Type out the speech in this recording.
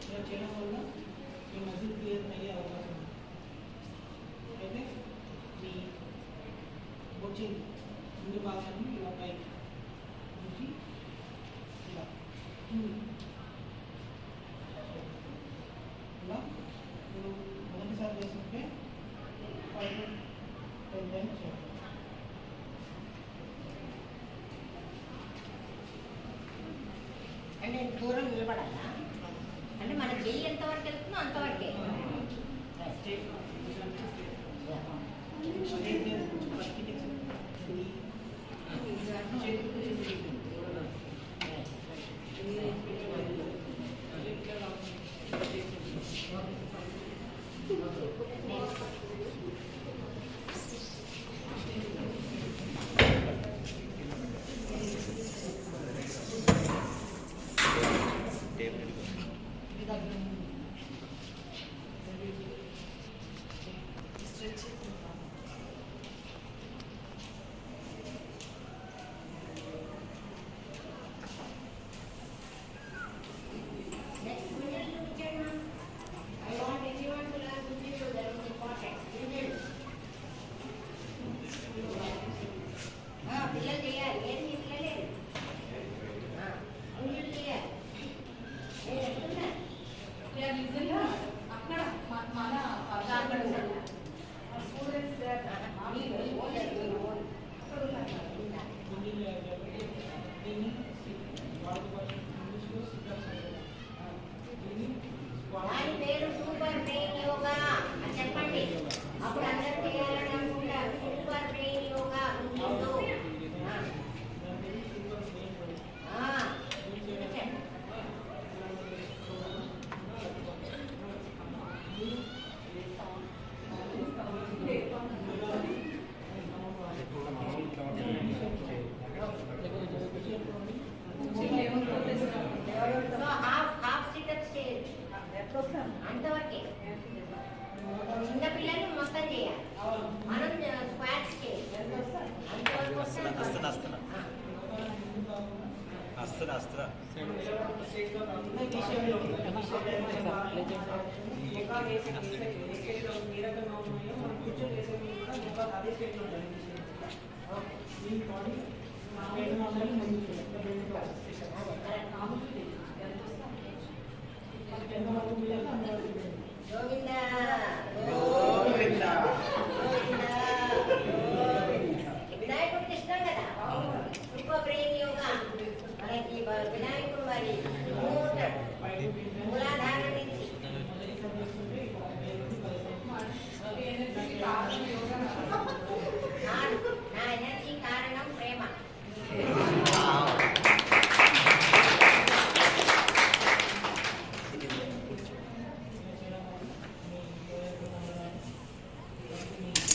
ఇలా చేయడం వల్ల మీ మజిల్ క్లియర్ అయ్యే అవకాశం ఉంది. అయితే మీ బొచ్చిన ముందు భాగాన్ని ఇలా పైకి నుంచి ఇలా ఇలా మీరు మొదటిసారి చేస్తుంటే 5 to 10 టైమ్స్ చేయాలి. అంటే దూరం నిలబడాలా? అంటే మన చెయ్యి ఎంతవరకు వెళ్తుందో అంతవరకే. దాని పేరు సూపర్ బ్రెయిన్ యోగా అని చెప్పండి. అప్పుడు అందరూ చేయాలని అనుకుంటారు. సూపర్ బ్రెయిన్ యోగా ముందు అంతవరకే. చిన్నపిల్లలు మొత్తం చేయాలి. మనం స్క్వాట్స్ చేయాలి. బాడీ